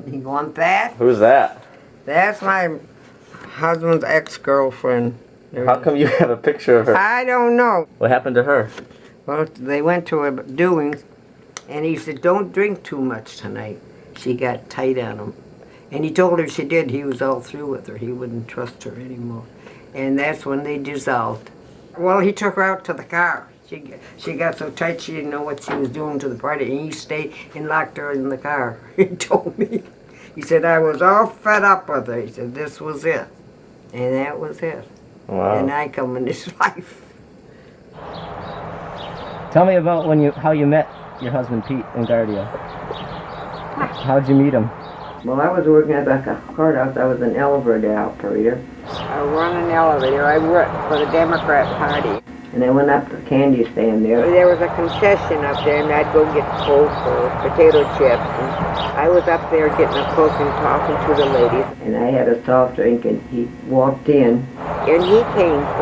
You want that? Who's that? That's my husband's ex-girlfriend. How come you have a picture of her? I don't know. What happened to her? Well, they went to a doings, and he said, don't drink too much tonight. She got tight on him. And he told her she did. He was all through with her. He wouldn't trust her anymore. And that's when they dissolved. Well, he took her out to the car. She got so tight she didn't know what she was doing to the party, and he stayed and locked her in the car. He told me. He said, I was all fed up with her. He said, this was it. And that was it. Wow. And I come in this life. Tell me about how you met your husband, Pete Engardio. How'd you meet him? Well, I was working at the courthouse. I was an elevator operator. I run an elevator. I worked for the Democrat Party. And I went up to the candy stand there. There was a concession up there, and I'd go get Coke or potato chips. And I was up there getting a Coke and talking to the ladies. And I had a soft drink, and he walked in. And he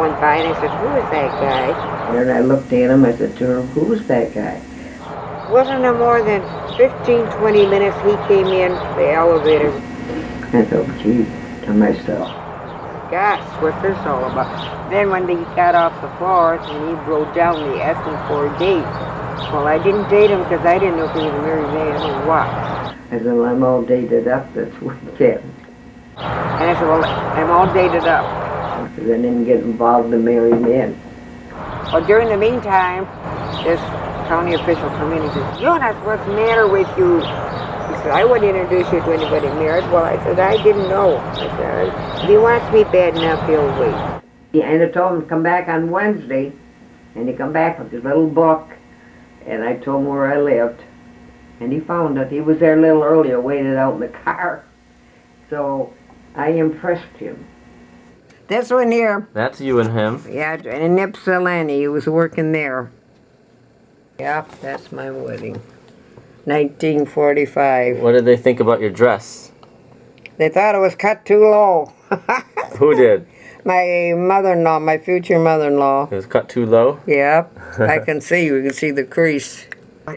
went by, and I said, who is that guy? And then I looked at him. I said to her, who is that guy? Wasn't it more than 15, 20 minutes he came in the elevator. I thought, gee, to myself, gosh, what's this all about? Then when they got off the floor and he broke down, they asked him for a date. Well, I didn't date him because I didn't know if he was a married man or what. I said, well, I'm all dated up this weekend. And I said, well, I'm all dated up. I said, I didn't get involved in married men. Well, during the meantime, this county official come in and says, Eunice, what's the matter with you? He said, I wouldn't introduce you to anybody married. Well, I said, I didn't know. I said, if he wants me bad enough, he'll wait. And I told him to come back on Wednesday, and he come back with his little book, and I told him where I lived. And he found it. He was there a little earlier, waited out in the car. So I impressed him. This one here. That's you and him. Yeah, in Ypsilanti. He was working there. Yep, that's my wedding. 1945. What did they think about your dress? They thought it was cut too low. Who did? My mother-in-law, my future mother-in-law. It was cut too low? Yep, I can see. You can see the crease.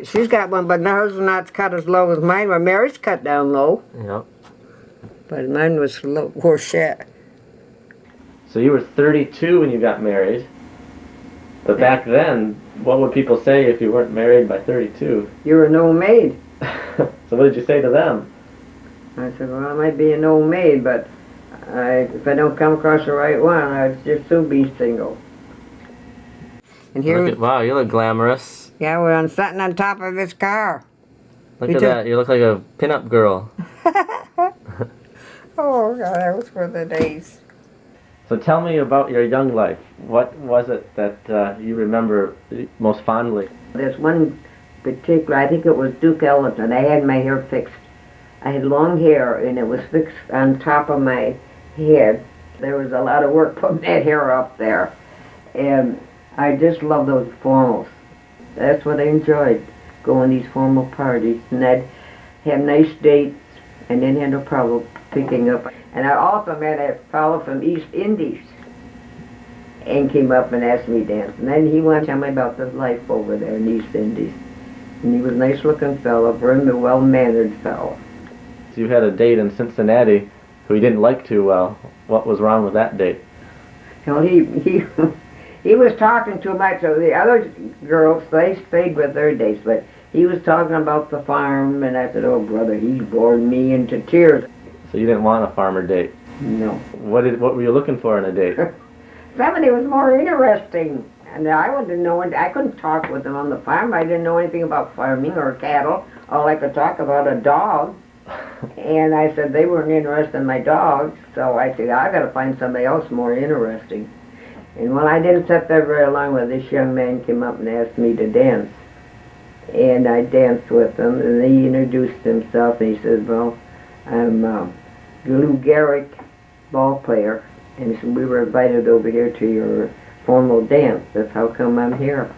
She's got one, but hers is not cut as low as mine. My Mary's cut down low. Yep. But mine was worse yet. So you were 32 when you got married. But back then, what would people say if you weren't married by 32? You were an old maid. So what did you say to them? I said, well, I might be an old maid, but if I don't come across the right one, I'd just soon be single. And here, Wow, you look glamorous. Yeah, we're sitting on top of this car. Look at that, you look like a pin-up girl. Oh, God, that was for the days. So tell me about your young life. What was it that you remember most fondly? There's one particular, I think it was Duke Ellington. I had my hair fixed. I had long hair, and it was fixed on top of my head. There was a lot of work putting that hair up there. And I just love those formals. That's what I enjoyed, going to these formal parties. And I'd have nice dates, and then had no problem picking up. And I also met a fellow from East Indies, and came up and asked me to dance. And then he wanted to tell me about his life over there in East Indies. And he was a nice-looking fellow, very well-mannered fellow. So you had a date in Cincinnati who you didn't like too well. What was wrong with that date? Well, he was talking too much. So the other girls, they stayed with their dates, but he was talking about the farm, and I said, oh, brother, he bored me into tears. So you didn't want a farmer date? No. What were you looking for in a date? Somebody was more interesting. And I wouldn't know, I couldn't talk with them on the farm. I didn't know anything about farming or cattle. All I could talk about a dog. And I said they weren't interested in my dogs, so I said, I gotta find somebody else more interesting. And when I didn't sit there very long, when this young man came up and asked me to dance. And I danced with him, and he introduced himself, and he said, well, I'm Lou Gehrig, ball player. And he said, we were invited over here to your formal dance. That's how come I'm here.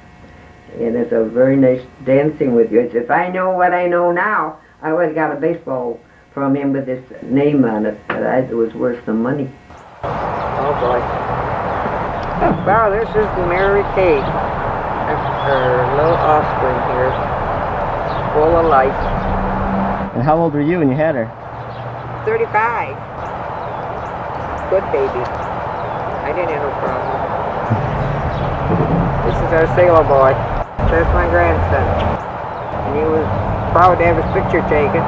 And it's a very nice dancing with you. It's, if I know what I know now, I would have got a baseball from him with his name on it, but it was worth some money. Oh, boy. Wow, this is Mary Kay. That's her little offspring here, full of life. And how old were you when you had her? 35. Good baby. I didn't have no problem. This is our sailor boy. That's my grandson. And he was proud to have his picture taken.